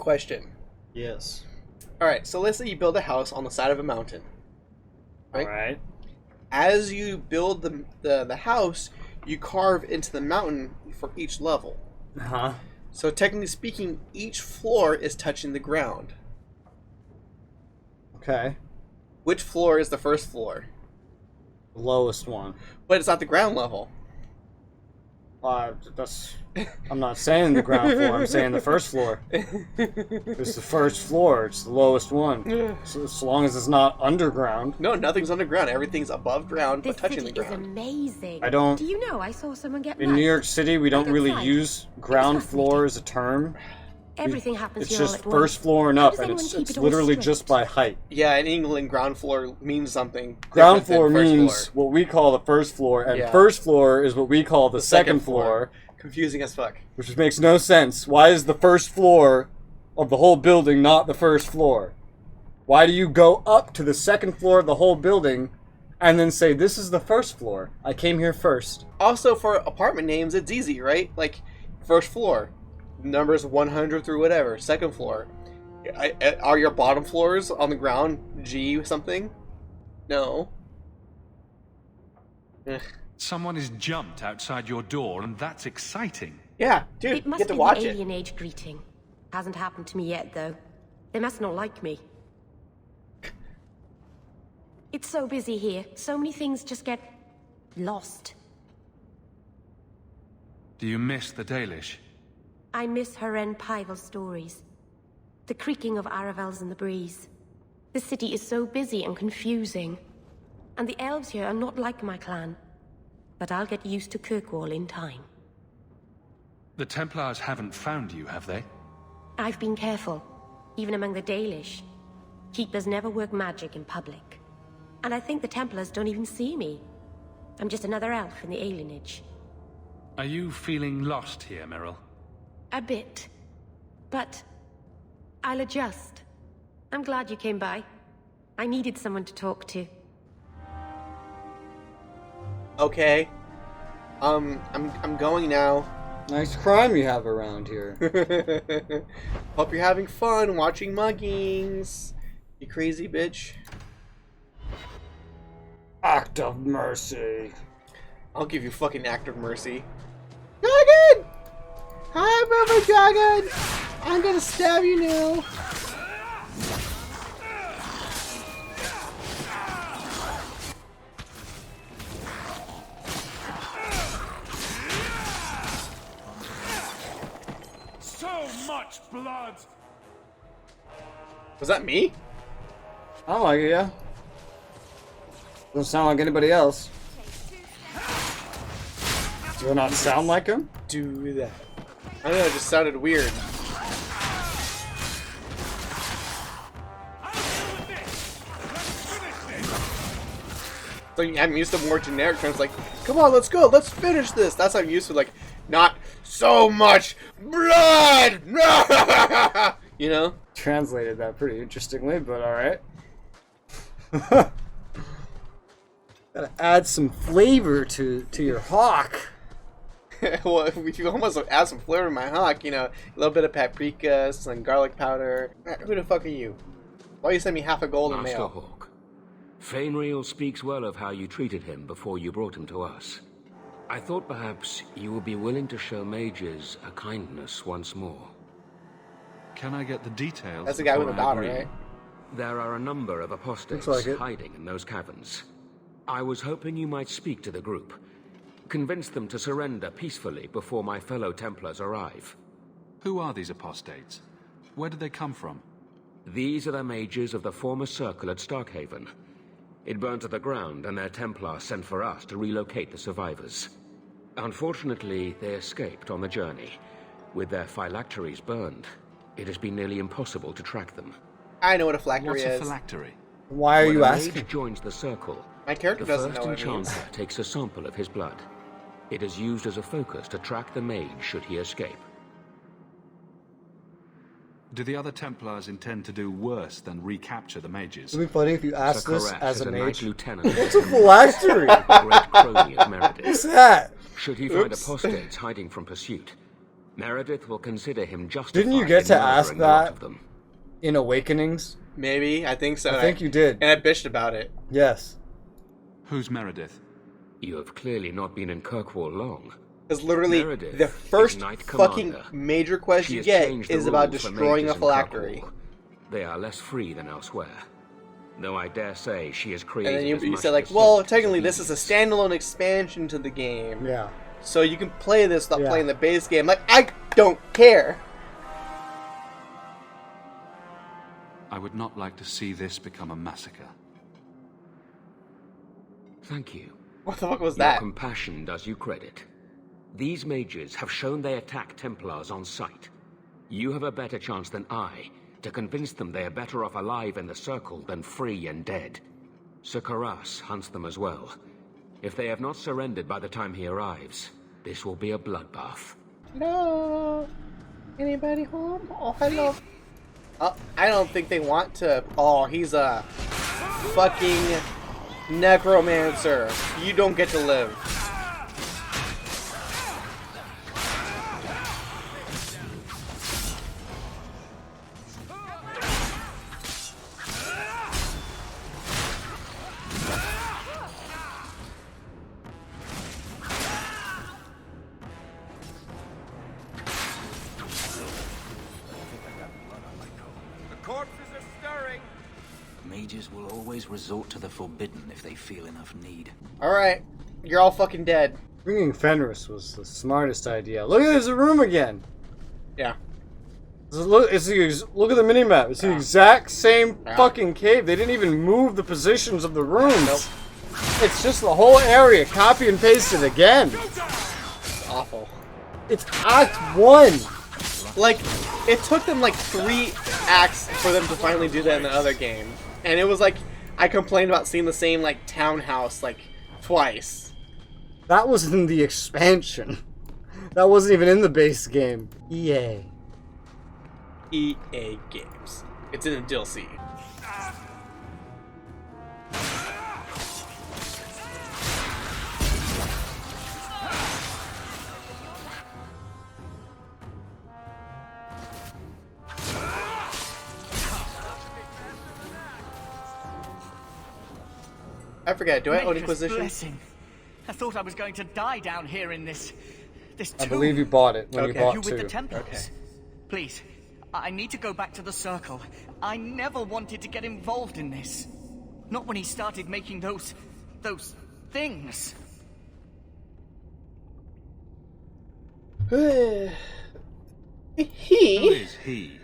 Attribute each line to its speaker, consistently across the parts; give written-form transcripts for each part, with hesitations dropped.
Speaker 1: question.
Speaker 2: Yes.
Speaker 1: Alright, so let's say you build a house on the side of a mountain. Right?
Speaker 2: Alright.
Speaker 1: As you build the house, you carve into the mountain for each level.
Speaker 2: Uh-huh.
Speaker 1: So technically speaking, each floor is touching the ground.
Speaker 2: Okay.
Speaker 1: Which floor is the first floor?
Speaker 2: The lowest one.
Speaker 1: But it's not the ground level.
Speaker 2: I'm not saying the ground floor, I'm saying the first floor. It's the first floor, it's the lowest one. So as long as it's not underground.
Speaker 1: No, nothing's underground. Everything's above ground, but touching the ground.
Speaker 3: This city is amazing.
Speaker 2: Do
Speaker 3: you know, I saw someone get
Speaker 2: In New York City, we don't really use ground floor as a term.
Speaker 3: Everything happens
Speaker 2: It's
Speaker 3: here all
Speaker 2: just
Speaker 3: at
Speaker 2: first
Speaker 3: once.
Speaker 2: floor and
Speaker 3: How
Speaker 2: up,
Speaker 3: does
Speaker 2: and
Speaker 3: anyone
Speaker 2: it's
Speaker 3: keep it all
Speaker 2: literally
Speaker 3: straight?
Speaker 2: just by height.
Speaker 1: Yeah, in England, ground floor means something.
Speaker 2: Ground
Speaker 1: different than
Speaker 2: floor
Speaker 1: first
Speaker 2: means
Speaker 1: floor.
Speaker 2: what we call the first floor, and
Speaker 1: Yeah.
Speaker 2: first floor is what we call the second floor.
Speaker 1: Confusing as fuck.
Speaker 2: Which makes no sense. Why is the first floor of the whole building not the first floor? Why do you go up to the second floor of the whole building and then say, this is the first floor? I came here first.
Speaker 1: Also, for apartment names, it's easy, right? Like, first floor, numbers 100 through whatever. Second floor. Are your bottom floors on the ground G something? No.
Speaker 4: Someone has jumped outside your door, and that's exciting.
Speaker 1: Yeah, dude,
Speaker 3: It
Speaker 1: you
Speaker 3: must
Speaker 1: get to
Speaker 3: be
Speaker 1: watch
Speaker 3: the
Speaker 1: it.
Speaker 3: alien age greeting. Hasn't happened to me yet, though. They must not like me. It's so busy here. So many things just get lost.
Speaker 4: Do you miss the Dalish?
Speaker 3: I miss Haren Pival stories. The creaking of Aravels in the breeze. The city is so busy and confusing. And the elves here are not like my clan. But I'll get used to Kirkwall in time.
Speaker 4: The Templars haven't found you, have they?
Speaker 3: I've been careful, even among the Dalish. Keepers never work magic in public. And I think the Templars don't even see me. I'm just another elf in the alienage.
Speaker 4: Are you feeling lost here, Meryl?
Speaker 3: A bit. But I'll adjust. I'm glad you came by. I needed someone to talk to.
Speaker 1: Okay. I'm going now.
Speaker 2: Nice crime you have around here.
Speaker 1: Hope you're having fun watching muggings. You crazy bitch.
Speaker 2: Act of mercy.
Speaker 1: I'll give you fucking act of mercy. Dragon! Hi, Brother Dragon! I'm gonna stab you now.
Speaker 4: So much blood!
Speaker 1: Was that me?
Speaker 2: I don't like it, yeah. Doesn't sound like anybody else. Do it not sound like him?
Speaker 1: Do that. I don't know, it just sounded weird. So I'm used to more generic terms like, come on, let's go, let's finish this. That's what I'm used to, like, not so much blood! You know?
Speaker 2: Translated that pretty interestingly, but alright. Gotta add some flavor to your Hawke.
Speaker 1: Well, if you almost add some flavor to my Hawke, you know, a little bit of paprika, some garlic powder. Who the fuck are you? Why you send me half a golden
Speaker 5: Master
Speaker 1: mail?
Speaker 5: Hawke, Fainreal speaks well of how you treated him before you brought him to us. I thought perhaps you would be willing to show mages a kindness once more.
Speaker 4: Can I get the details?
Speaker 1: That's the guy with the
Speaker 4: before I
Speaker 1: daughter,
Speaker 4: agree?
Speaker 1: right?
Speaker 5: There are a number of apostates
Speaker 2: Looks like it.
Speaker 5: hiding in those caverns. I was hoping you might speak to the group. Convince them to surrender peacefully before my fellow Templars arrive.
Speaker 4: Who are these apostates? Where did they come from?
Speaker 5: These are the mages of the former circle at Starkhaven. It burned to the ground, and their Templar sent for us to relocate the survivors. Unfortunately, they escaped on the journey. With their phylacteries burned, it has been nearly impossible to track them.
Speaker 1: I know what a phylactery
Speaker 4: What's a
Speaker 1: is.
Speaker 4: phylactery?
Speaker 2: Why are
Speaker 5: When
Speaker 2: you
Speaker 5: a
Speaker 2: asking?
Speaker 5: mage joins the circle,
Speaker 1: My character
Speaker 5: the
Speaker 1: doesn't
Speaker 5: first
Speaker 1: know what it means.
Speaker 5: enchanter takes a sample of his blood. It is used as a focus to track the mage should he escape.
Speaker 4: Do the other Templars intend to do worse than recapture the mages?
Speaker 2: It'd be funny if you asked this
Speaker 5: Sakarash
Speaker 2: as
Speaker 5: is
Speaker 2: a
Speaker 5: Knight
Speaker 2: mage.
Speaker 5: Lieutenant.
Speaker 2: What's a phylactery?
Speaker 5: Great crony of Meredith.
Speaker 2: What's that?
Speaker 5: Should he find
Speaker 1: Oops.
Speaker 5: apostates hiding from pursuit, Meredith will consider him justified.
Speaker 2: Didn't you get
Speaker 5: in
Speaker 2: to ask
Speaker 5: murdering a lot
Speaker 2: that
Speaker 5: of them.
Speaker 2: in Awakenings?
Speaker 1: Maybe, I think so.
Speaker 2: I think you did.
Speaker 1: And I bitched about it.
Speaker 2: Yes.
Speaker 4: Who's Meredith?
Speaker 5: You have clearly not been in Kirkwall long.
Speaker 1: Because literally,
Speaker 5: Meredith
Speaker 1: the first
Speaker 5: is Knight
Speaker 1: fucking
Speaker 5: Commander.
Speaker 1: major quest
Speaker 5: She
Speaker 1: you
Speaker 5: has
Speaker 1: get
Speaker 5: changed the
Speaker 1: is about
Speaker 5: rules for
Speaker 1: destroying a
Speaker 5: mages in
Speaker 1: phylactery.
Speaker 5: Kirkwall. They are less free than elsewhere. Though I dare say she has
Speaker 1: And
Speaker 5: created
Speaker 1: then you
Speaker 5: as much
Speaker 1: said, like,
Speaker 5: dissent
Speaker 1: well,
Speaker 5: as
Speaker 1: technically this is a
Speaker 5: ease.
Speaker 1: standalone expansion to the game.
Speaker 2: Yeah.
Speaker 1: So you can play this without
Speaker 2: Yeah.
Speaker 1: playing the base game. Like, I don't care.
Speaker 4: I would not like to see this become a massacre.
Speaker 5: Thank you.
Speaker 1: What the fuck was
Speaker 5: Your
Speaker 1: that?
Speaker 5: compassion does you credit. These mages have shown they attack Templars on sight. You have a better chance than I to convince them they are better off alive in the Circle than free and dead. Sir Karas hunts them as well. If they have not surrendered by the time he arrives, this will be a bloodbath.
Speaker 1: No. Anybody home? Oh, hello. Oh, I don't think they want to. Oh, he's a fucking necromancer. You don't get to live.
Speaker 6: Mages will always resort to the forbidden if they feel enough need.
Speaker 1: Alright. You're all fucking dead.
Speaker 2: Bringing Fenris was the smartest idea. Look, there's a room again.
Speaker 1: Yeah.
Speaker 2: Look at the minimap. It's the exact same fucking cave. They didn't even move the positions of the rooms.
Speaker 1: Nope.
Speaker 2: It's just the whole area. Copy and paste it again.
Speaker 1: It's awful.
Speaker 2: It's Act 1.
Speaker 1: Like, it took them like 3 acts for them to finally do that in the other game. And it was like, I complained about seeing the same, like, townhouse, like, twice.
Speaker 2: That was in the expansion. That wasn't even in the base game. EA.
Speaker 1: EA Games. It's in the DLC. I forget, do I own Inquisition?
Speaker 7: Blessing. I thought I was going to die down here in this tomb.
Speaker 2: I believe you bought it when you
Speaker 1: Okay.
Speaker 2: bought
Speaker 7: You with the
Speaker 2: 2.
Speaker 7: Templars?
Speaker 1: Okay.
Speaker 7: Please, I need to go back to the Circle. I never wanted to get involved in this. Not when he started making those things.
Speaker 4: Who
Speaker 1: He?
Speaker 4: is he?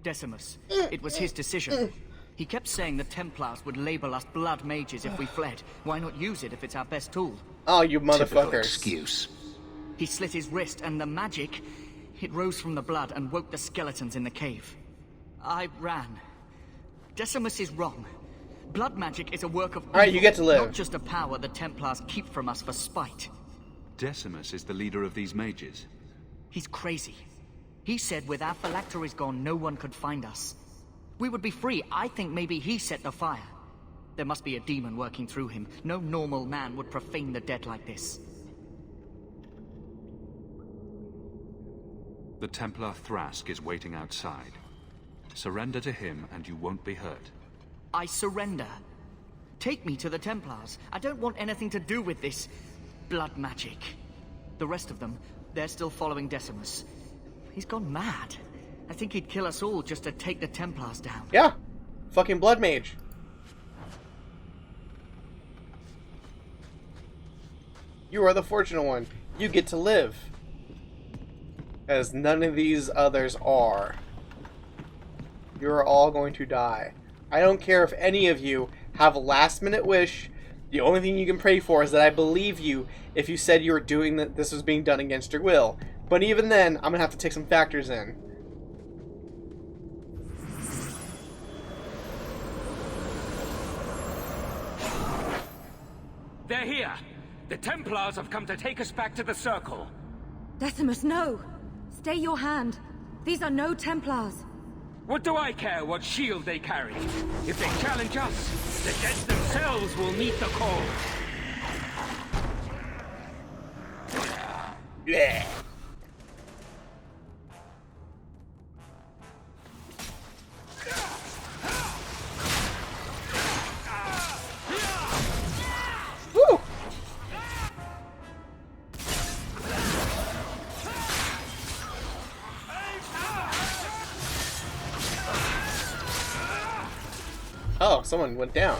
Speaker 7: Decimus. It was his decision. He kept saying the Templars would label us blood mages if we fled. Why not use it if it's our best tool?
Speaker 1: Oh, you
Speaker 6: Typical
Speaker 1: motherfuckers.
Speaker 6: excuse.
Speaker 7: He slit his wrist, and the magic, it rose from the blood and woke the skeletons in the cave. I ran. Decimus is wrong. Blood magic is a work of
Speaker 1: Alright, you
Speaker 7: evil,
Speaker 1: get to live.
Speaker 7: Not just a power the Templars keep from us for spite.
Speaker 4: Decimus is the leader of these mages.
Speaker 7: He's crazy. He said with our phylacteries gone, no one could find us. We would be free. I think maybe he set the fire. There must be a demon working through him. No normal man would profane the dead like this.
Speaker 4: The Templar Thrask is waiting outside. Surrender to him and you won't be hurt.
Speaker 7: I surrender. Take me to the Templars. I don't want anything to do with this blood magic. The rest of them, they're still following Decimus. He's gone mad. I think he'd kill us all just to take the Templars down.
Speaker 1: Yeah. Fucking blood mage. You are the fortunate one. You get to live. As none of these others are. You are all going to die. I don't care if any of you have a last minute wish. The only thing you can pray for is that I believe you if you said you were doing that this was being done against your will. But even then, I'm gonna have to take some factors in.
Speaker 5: They're here! The Templars have come to take us back to the Circle.
Speaker 8: Decimus, no! Stay your hand. These are no Templars.
Speaker 5: What do I care what shield they carry? If they challenge us, the dead themselves will meet the call.
Speaker 1: Yeah. Oh, someone went down.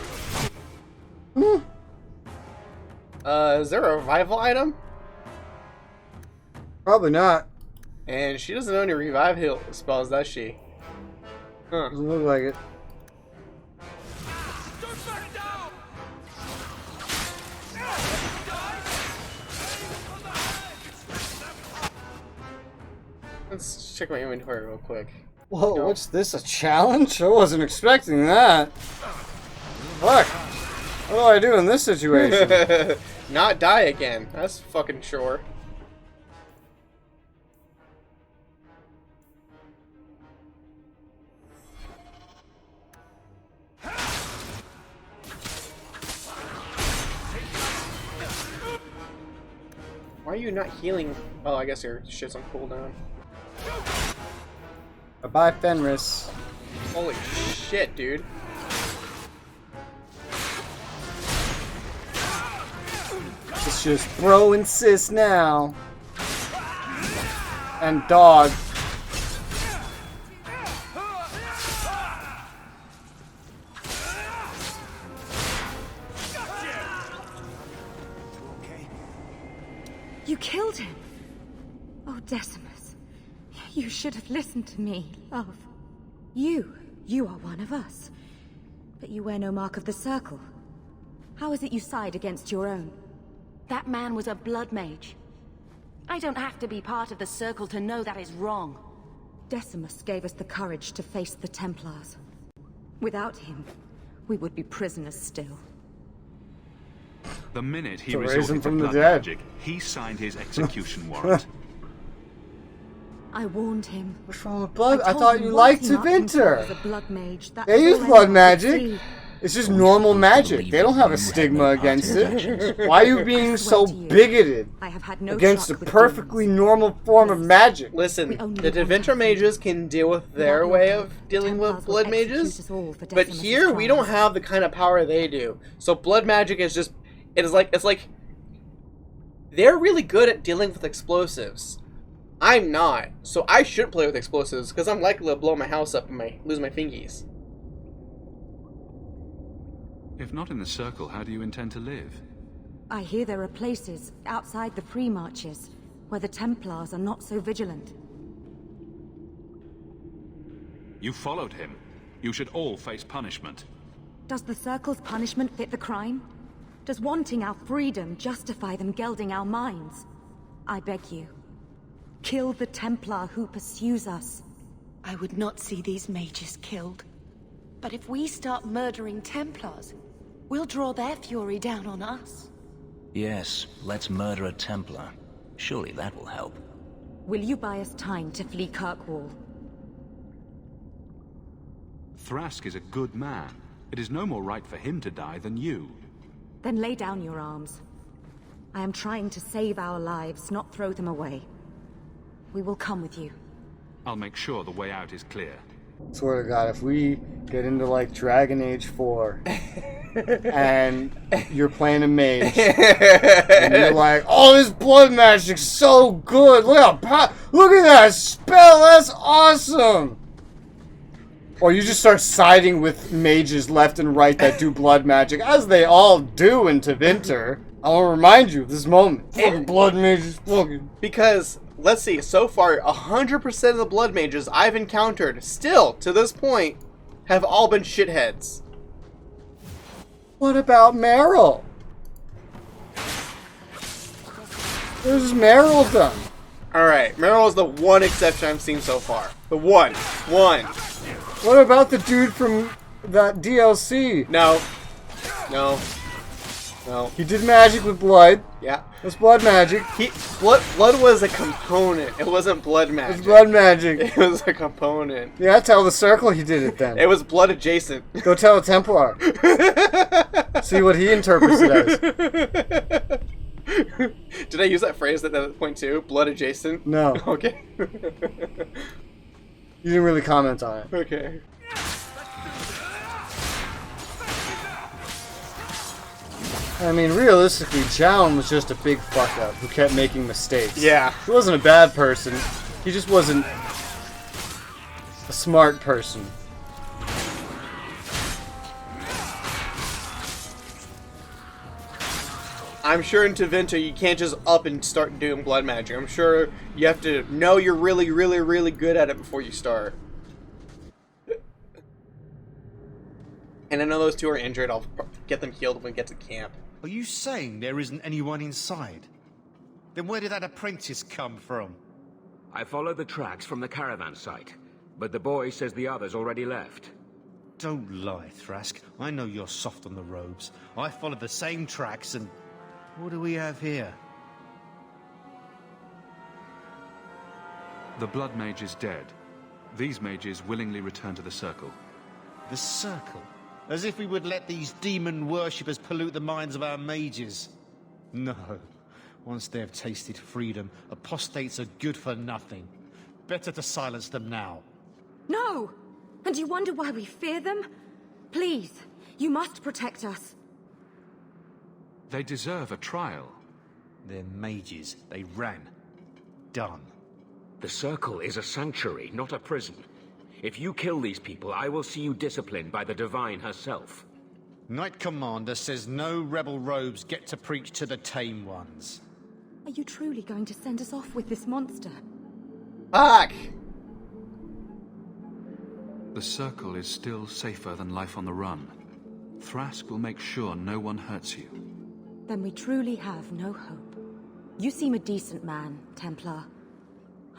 Speaker 1: Is there a revival item?
Speaker 2: Probably not.
Speaker 1: And she doesn't know any revive heal spells, does she? Huh.
Speaker 2: Doesn't look like it.
Speaker 1: Let's check my inventory real quick.
Speaker 2: Whoa, what's this? A challenge? I wasn't expecting that. Fuck. What do I do in this situation?
Speaker 1: Not die again. That's fucking sure. Why are you not healing? Oh, I guess your shit's on cooldown.
Speaker 2: Bye, Fenris.
Speaker 1: Holy shit, dude.
Speaker 2: It's just bro and sis now. And dog.
Speaker 8: You killed him. Oh, Decimus. You should have listened to me, love. You are one of us. But you wear no mark of the Circle. How is it you side against your own?
Speaker 3: That man was a blood mage. I don't have to be part of the Circle to know that is wrong.
Speaker 8: Decimus gave us the courage to face the Templars. Without him, we would be prisoners still.
Speaker 4: The minute he
Speaker 2: To raise
Speaker 4: resorted
Speaker 2: him
Speaker 4: to
Speaker 2: from the
Speaker 4: blood
Speaker 2: dead.
Speaker 4: magic, he signed his execution warrant.
Speaker 8: I warned him.
Speaker 2: What's wrong with blood? I
Speaker 8: told
Speaker 2: thought
Speaker 8: him
Speaker 2: you
Speaker 8: why
Speaker 2: liked
Speaker 8: he marked himself
Speaker 2: Tevinter.
Speaker 8: as a blood mage. That's
Speaker 2: They use
Speaker 8: all
Speaker 2: blood
Speaker 8: anyone could
Speaker 2: magic.
Speaker 8: see.
Speaker 2: It's just normal magic. They don't have a stigma against it. Why are you being so bigoted
Speaker 8: I have had no
Speaker 2: against a
Speaker 8: truck with
Speaker 2: perfectly
Speaker 8: demons.
Speaker 2: normal form of magic?
Speaker 1: Listen,
Speaker 8: We only
Speaker 1: the
Speaker 8: want
Speaker 1: Tevinter
Speaker 8: to
Speaker 1: mages can deal with their
Speaker 8: Without
Speaker 1: way
Speaker 8: your
Speaker 1: of dealing with
Speaker 8: Templars will
Speaker 1: blood
Speaker 8: execute
Speaker 1: mages,
Speaker 8: us all for
Speaker 1: but
Speaker 8: Decimus'
Speaker 1: here we don't
Speaker 8: crimes.
Speaker 1: have the kind of power they do. So blood magic is just, it's like they're really good at dealing with explosives. I'm not, so I should play with explosives because I'm likely to blow my house up and lose my fingies.
Speaker 4: If not in the Circle, how do you intend to live?
Speaker 8: I hear there are places outside the pre-marches where the Templars are not so vigilant.
Speaker 4: You followed him. You should all face punishment.
Speaker 8: Does the Circle's punishment fit the crime? Does wanting our freedom justify them gelding our minds? I beg you, kill the Templar who pursues us.
Speaker 3: I would not see these mages killed. But if we start murdering Templars, we'll draw their fury down on us.
Speaker 6: Yes, let's murder a Templar. Surely that will help.
Speaker 8: Will you buy us time to flee Kirkwall?
Speaker 4: Thrask is a good man. It is no more right for him to die than you.
Speaker 8: Then lay down your arms. I am trying to save our lives, not throw them away. We will come with you.
Speaker 4: I'll make sure the way out is clear.
Speaker 2: Swear to God, if we get into like Dragon Age 4 and you're playing a mage and you're like, oh, this blood magic's so good. Look at that spell. That's awesome. Or you just start siding with mages left and right that do blood magic, as they all do in Tevinter. I want to remind you of this moment. Fucking blood mages, fucking.
Speaker 1: Because, let's see, so far, 100% of the blood mages I've encountered, still, to this point, have all been shitheads.
Speaker 2: What about Meryl? What has Meryl done?
Speaker 1: Alright, Meryl is the one exception I've seen so far. The one. One.
Speaker 2: What about the dude from that DLC?
Speaker 1: No. No. No.
Speaker 2: He did magic with blood.
Speaker 1: Yeah.
Speaker 2: It's blood magic.
Speaker 1: Blood was a component. It wasn't blood magic.
Speaker 2: It's blood magic.
Speaker 1: It was a component.
Speaker 2: Yeah, tell the Circle he did it then.
Speaker 1: It was blood adjacent.
Speaker 2: Go tell a Templar. See what he interprets it as.
Speaker 1: Did I use that phrase at that point too? Blood adjacent?
Speaker 2: No.
Speaker 1: Okay.
Speaker 2: You didn't really comment on it.
Speaker 1: Okay.
Speaker 2: I mean, realistically, Jown was just a big fuck up who kept making mistakes.
Speaker 1: Yeah.
Speaker 2: He wasn't a bad person. He just wasn't a smart person.
Speaker 1: I'm sure in Tevinter you can't just up and start doing blood magic. I'm sure you have to know you're really, really, really good at it before you start. And I know those two are injured. I'll get them healed when we get to camp.
Speaker 9: Are you saying there isn't anyone inside? Then where did that apprentice come from?
Speaker 5: I followed the tracks from the caravan site, but the boy says the others already left.
Speaker 9: Don't lie, Thrask. I know you're soft on the robes. I followed the same tracks and... What do we have here?
Speaker 4: The Blood Mage is dead. These mages willingly return to the Circle.
Speaker 9: The Circle? As if we would let these demon worshippers pollute the minds of our mages. No. Once they have tasted freedom, apostates are good for nothing. Better to silence them now.
Speaker 8: No! And you wonder why we fear them? Please, you must protect us.
Speaker 4: They deserve a trial.
Speaker 9: They're mages. They ran. Done.
Speaker 5: The Circle is a sanctuary, not a prison. If you kill these people, I will see you disciplined by the Divine herself.
Speaker 9: Knight Commander says no rebel robes get to preach to the tame ones.
Speaker 8: Are you truly going to send us off with this monster?
Speaker 1: Fuck!
Speaker 4: The Circle is still safer than life on the run. Thrask will make sure no one hurts you.
Speaker 8: Then we truly have no hope. You seem a decent man, Templar.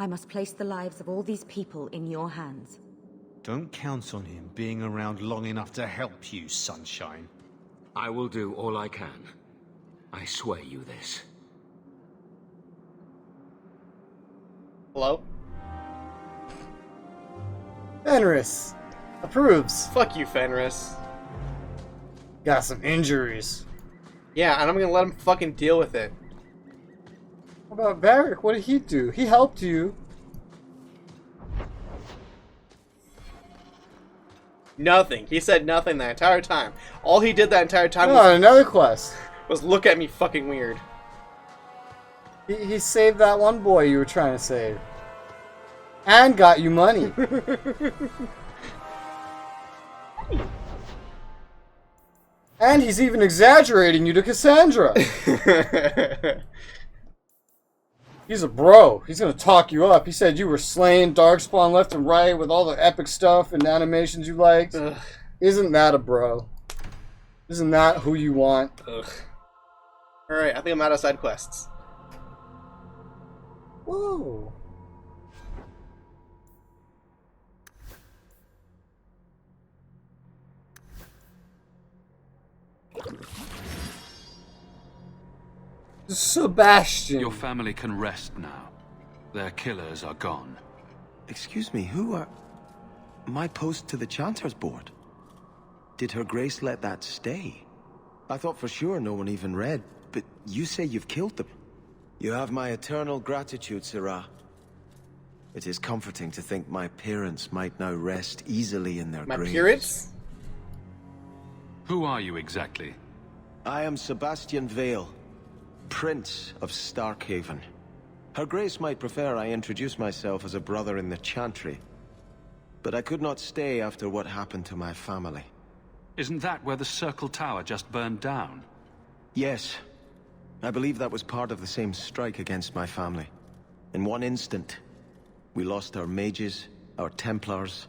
Speaker 8: I must place the lives of all these people in your hands.
Speaker 9: Don't count on him being around long enough to help you, Sunshine.
Speaker 5: I will do all I can. I swear you this.
Speaker 1: Hello?
Speaker 2: Fenris approves.
Speaker 1: Fuck you, Fenris.
Speaker 2: Got some injuries.
Speaker 1: Yeah, and I'm gonna let him fucking deal with it.
Speaker 2: What about Varric? What did he do? He helped you.
Speaker 1: Nothing. He said nothing that entire time. All he did that entire time
Speaker 2: Oh, another quest.
Speaker 1: was look at me fucking weird.
Speaker 2: He saved that one boy you were trying to save. And got you money. And he's even exaggerating you to Cassandra. He's a bro. He's gonna talk you up. He said you were slaying Darkspawn left and right with all the epic stuff and animations you liked.
Speaker 1: Ugh.
Speaker 2: Isn't that a bro? Isn't that who you want?
Speaker 1: Ugh. Alright, I think I'm out of side quests.
Speaker 2: Whoa. Sebastian.
Speaker 4: Your family can rest now. Their killers are gone.
Speaker 10: Excuse me, who are... My post to the Chanter's board? Did Her Grace let that stay? I thought for sure no one even read, but you say you've killed them. You have my eternal gratitude, Sirrah. It is comforting to think my parents might now rest easily in their graves.
Speaker 1: My parents?
Speaker 4: Who are you exactly?
Speaker 10: I am Sebastian Vale, Prince of Starkhaven. Her Grace might prefer I introduce myself as a brother in the Chantry, but I could not stay after what happened to my family.
Speaker 4: Isn't that where the Circle Tower just burned down?
Speaker 10: Yes. I believe that was part of the same strike against my family. In one instant, we lost our mages, our Templars,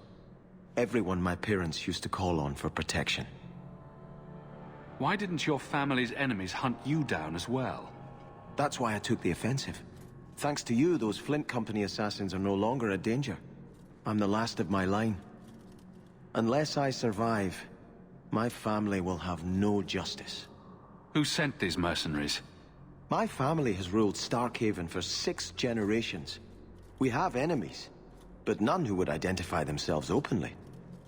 Speaker 10: everyone my parents used to call on for protection.
Speaker 4: Why didn't your family's enemies hunt you down as well?
Speaker 10: That's why I took the offensive. Thanks to you, those Flint Company assassins are no longer a danger. I'm the last of my line. Unless I survive, my family will have no justice.
Speaker 4: Who sent these mercenaries?
Speaker 10: My family has ruled Starkhaven for 6 generations. We have enemies, but none who would identify themselves openly.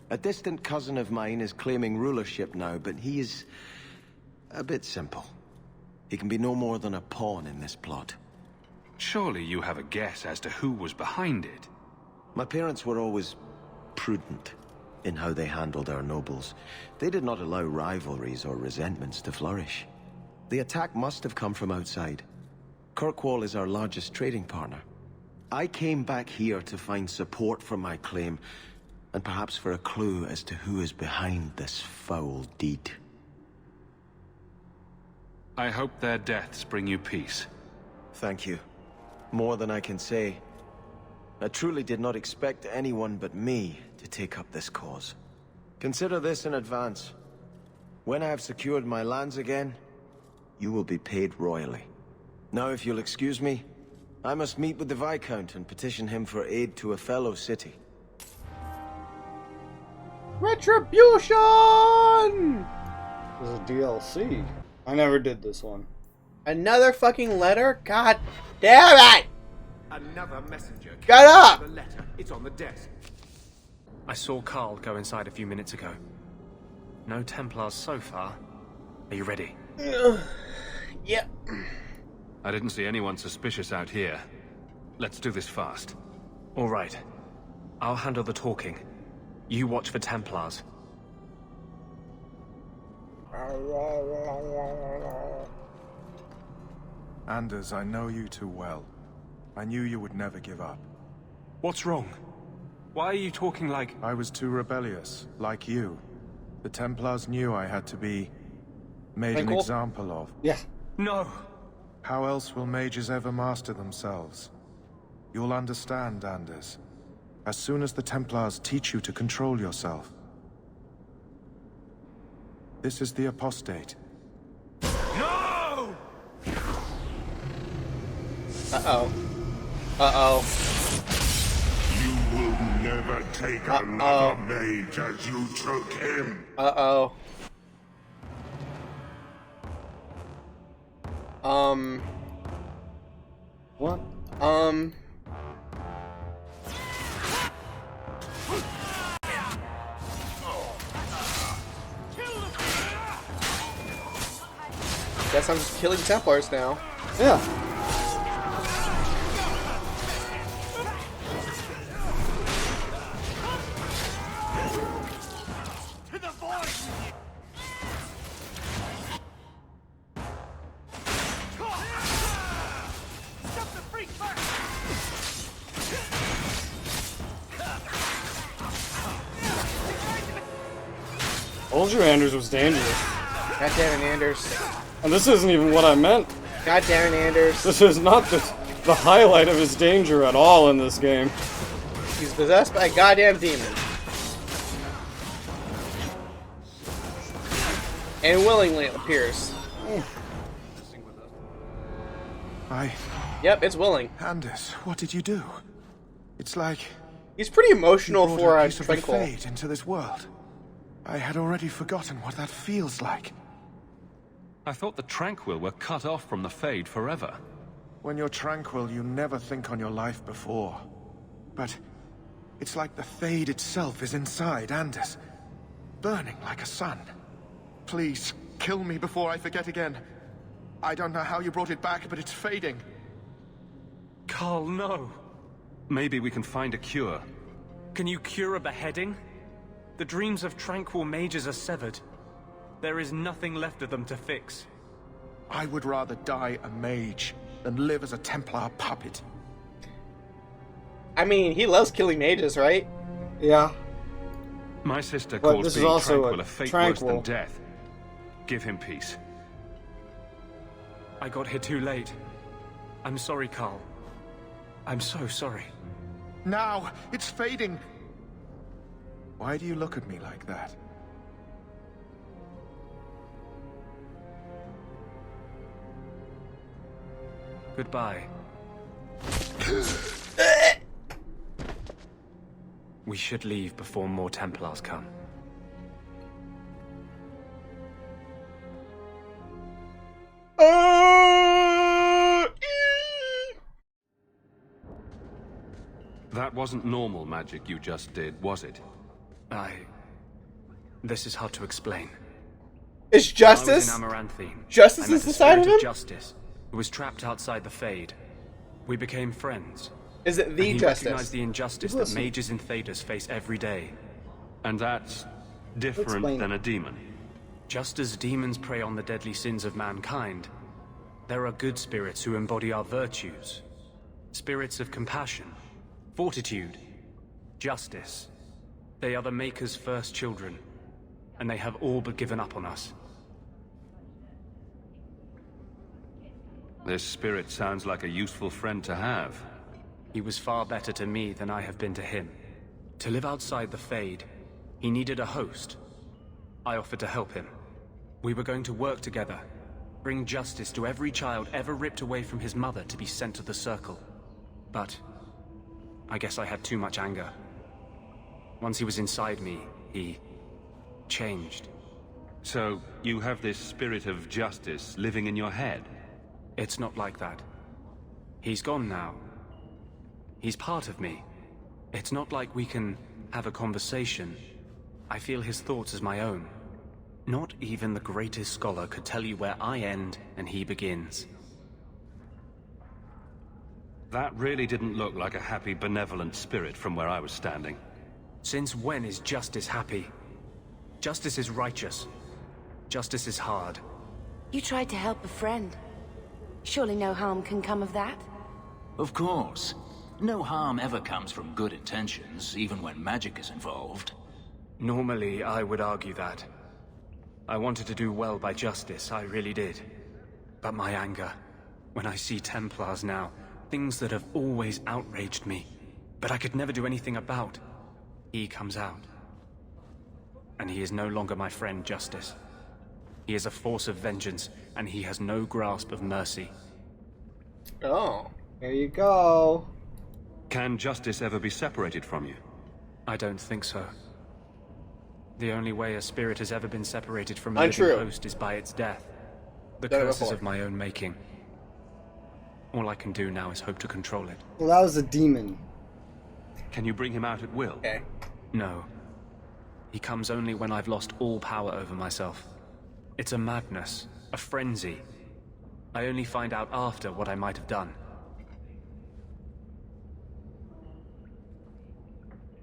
Speaker 10: A distant cousin of mine is claiming rulership now, but he is a bit simple. He can be no more than a pawn in this plot.
Speaker 4: Surely you have a guess as to who was behind it.
Speaker 10: My parents were always prudent in how they handled our nobles. They did not allow rivalries or resentments to flourish. The attack must have come from outside. Kirkwall is our largest trading partner. I came back here to find support for my claim, and perhaps for a clue as to who is behind this foul deed.
Speaker 4: I hope their deaths bring you peace.
Speaker 10: Thank you. More than I can say. I truly did not expect anyone but me to take up this cause. Consider this in advance. When I have secured my lands again, you will be paid royally. Now, if you'll excuse me, I must meet with the Viscount and petition him for aid to a fellow city.
Speaker 1: Retribution!
Speaker 2: This is a DLC. I never did this one.
Speaker 1: Another fucking letter? God damn it!
Speaker 11: Another messenger.
Speaker 1: Get up!
Speaker 11: The letter. It's on the desk. I saw Carl go inside a few minutes ago. No Templars so far. Are you ready?
Speaker 1: Yep.
Speaker 4: I didn't see anyone suspicious out here. Let's do this fast.
Speaker 11: All right. I'll handle the talking. You watch for Templars.
Speaker 12: Anders, I know you too well. I knew you would never give up.
Speaker 11: What's wrong? Why are you talking like...
Speaker 12: I was too rebellious, like you. The Templars knew I had to be... made an example of.
Speaker 2: Yeah.
Speaker 11: No!
Speaker 12: How else will mages ever master themselves? You'll understand, Anders. As soon as the Templars teach you to control yourself. This is the apostate.
Speaker 11: No!
Speaker 1: Uh-oh. Uh-oh.
Speaker 13: You will never take another mage as you took him.
Speaker 1: Uh-oh.
Speaker 2: What?
Speaker 1: Guess I'm just killing Templars now.
Speaker 2: Yeah. Told you Anders was dangerous.
Speaker 1: God damn it, Anders.
Speaker 2: And this isn't even what I meant.
Speaker 1: God damn it, Anders.
Speaker 2: This is not the highlight of his danger at all in this game.
Speaker 1: He's possessed by a goddamn demon. And willingly it appears. Yep, it's willing.
Speaker 12: Anders, what did you do? It's like...
Speaker 1: He's pretty emotional
Speaker 12: you
Speaker 1: for
Speaker 12: brought
Speaker 1: a
Speaker 12: a piece of the
Speaker 1: Tranquil.
Speaker 12: fate into this world. I had already forgotten what that feels like.
Speaker 4: I thought the Tranquil were cut off from the Fade forever.
Speaker 12: When you're tranquil, you never think on your life before. But it's like the Fade itself is inside Anders, burning like a sun. Please, kill me before I forget again. I don't know how you brought it back, but it's fading.
Speaker 11: Carl, no.
Speaker 4: Maybe we can find a cure.
Speaker 11: Can you cure a beheading? The dreams of tranquil mages are severed. There is nothing left of them to fix.
Speaker 12: I would rather die a mage than live as a Templar puppet.
Speaker 1: I mean, he loves killing mages, right?
Speaker 2: Yeah.
Speaker 4: My sister
Speaker 2: But
Speaker 4: calls
Speaker 2: this is
Speaker 4: being
Speaker 2: also
Speaker 4: tranquil
Speaker 2: a
Speaker 4: a fate
Speaker 2: tranquil.
Speaker 4: worse than death. Give him peace.
Speaker 11: I got here too late. I'm sorry, Carl. I'm so sorry.
Speaker 12: Now, it's fading. Why do you look at me like that?
Speaker 11: Goodbye. We should leave before more Templars come.
Speaker 4: That wasn't normal magic you just did, was it?
Speaker 11: This is hard to explain.
Speaker 1: Is justice?
Speaker 11: When I was in Amaranthine,
Speaker 1: Justice
Speaker 11: I met
Speaker 1: is
Speaker 11: the
Speaker 1: inside of
Speaker 11: spirit
Speaker 1: him?
Speaker 11: Justice, who was trapped outside the Fade. We became friends.
Speaker 1: Is it the
Speaker 11: and he
Speaker 1: justice?
Speaker 11: recognized the injustice that mages and Thaders face every day.
Speaker 4: And that's different than a demon.
Speaker 11: Just as demons prey on the deadly sins of mankind, there are good spirits who embody our virtues. Spirits of compassion, fortitude, justice. They are the Maker's first children, and they have all but given up on us.
Speaker 4: This spirit sounds like a useful friend to have.
Speaker 11: He was far better to me than I have been to him. To live outside the Fade, he needed a host. I offered to help him. We were going to work together, bring justice to every child ever ripped away from his mother to be sent to the Circle. But I guess I had too much anger. Once he was inside me, he changed.
Speaker 4: So, you have this spirit of justice living in your head?
Speaker 11: It's not like that. He's gone now. He's part of me. It's not like we can have a conversation. I feel his thoughts as my own. Not even the greatest scholar could tell you where I end and he begins.
Speaker 4: That really didn't look like a happy, benevolent spirit from where I was standing.
Speaker 11: Since when is justice happy? Justice is righteous. Justice is hard.
Speaker 14: You tried to help a friend. Surely no harm can come of that?
Speaker 6: Of course. No harm ever comes from good intentions, even when magic is involved.
Speaker 11: Normally, I would argue that. I wanted to do well by justice, I really did. But my anger, when I see Templars now, things that have always outraged me, but I could never do anything about, he comes out. And he is no longer my friend, Justice. He is a force of vengeance, and he has no grasp of mercy.
Speaker 2: Oh, there you go.
Speaker 4: Can justice ever be separated from you?
Speaker 11: I don't think so. The only way a spirit has ever been separated from a
Speaker 1: Untrue.
Speaker 11: living host is by its death. The
Speaker 1: Done it
Speaker 11: curse is
Speaker 1: before.
Speaker 11: of my own making. All I can do now is hope to control it.
Speaker 2: Well, that was a demon.
Speaker 4: Can you bring him out at will?
Speaker 1: Okay.
Speaker 11: No. He comes only when I've lost all power over myself. It's a madness, a frenzy. I only find out after what I might have done.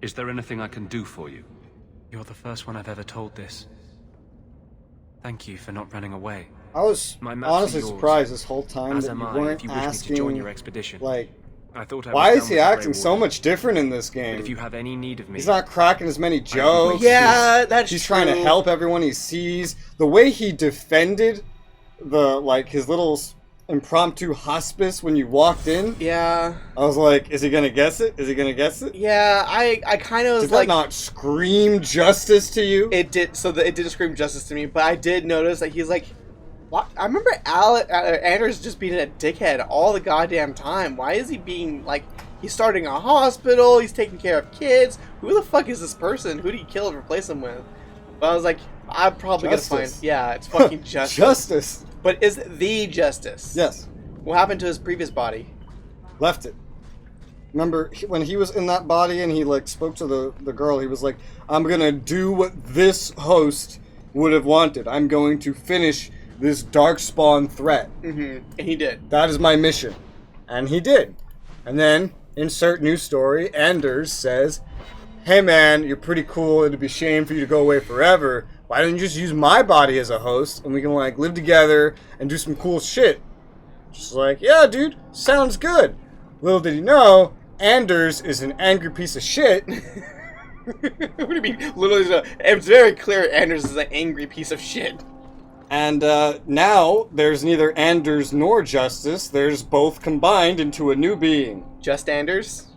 Speaker 4: Is there anything I can do for you?
Speaker 11: You're the first one I've ever told this. Thank you for not running away.
Speaker 2: I was
Speaker 11: My maps
Speaker 2: honestly
Speaker 11: are yours,
Speaker 2: surprised this whole time
Speaker 11: as
Speaker 2: that
Speaker 11: am
Speaker 2: you
Speaker 11: I
Speaker 2: weren't
Speaker 11: if you wish me to
Speaker 2: asking,
Speaker 11: join your expedition.
Speaker 2: like,
Speaker 11: I thought I
Speaker 2: why
Speaker 11: was
Speaker 2: is
Speaker 11: done
Speaker 2: he
Speaker 11: with the
Speaker 2: acting
Speaker 11: Grey
Speaker 2: so
Speaker 11: Warden.
Speaker 2: much different in this game?
Speaker 11: But if you have any need of me,
Speaker 2: He's not cracking as many jokes.
Speaker 1: Yeah, that's
Speaker 2: He's trying to
Speaker 1: true.
Speaker 2: help everyone he sees. The way he defended his little impromptu hospice when you walked in.
Speaker 1: Yeah.
Speaker 2: I was like, is he gonna guess it? Is he gonna guess it?
Speaker 1: Yeah, I kind of was
Speaker 2: Did
Speaker 1: like...
Speaker 2: that not scream justice to you?
Speaker 1: It did, it did scream justice to me, but I did notice that he's like... I remember Anders just being a dickhead all the goddamn time. Why is he being, like... He's starting a hospital, he's taking care of kids. Who the fuck is this person? Who did he kill and replace him with? But I was like, I'm probably
Speaker 2: Justice.
Speaker 1: gonna find... Yeah, it's fucking justice.
Speaker 2: Justice.
Speaker 1: But is it the justice?
Speaker 2: Yes.
Speaker 1: What happened to his previous body?
Speaker 2: Left it. Remember when he was in that body and he like spoke to the girl, he was like, I'm gonna do what this host would have wanted. I'm going to finish this darkspawn threat.
Speaker 1: Mm-hmm. And he did.
Speaker 2: That is my mission. And he did. And then, insert new story, Anders says, hey man, you're pretty cool, it'd be a shame for you to go away forever. Why don't you just use my body as a host and we can like live together and do some cool shit? Just like, yeah dude, sounds good. Little did he know, Anders is an angry piece of shit.
Speaker 1: What do you mean? Literally, it's very clear Anders is an angry piece of shit.
Speaker 2: And now there's neither Anders nor Justice. There's both combined into a new being.
Speaker 1: Just Anders?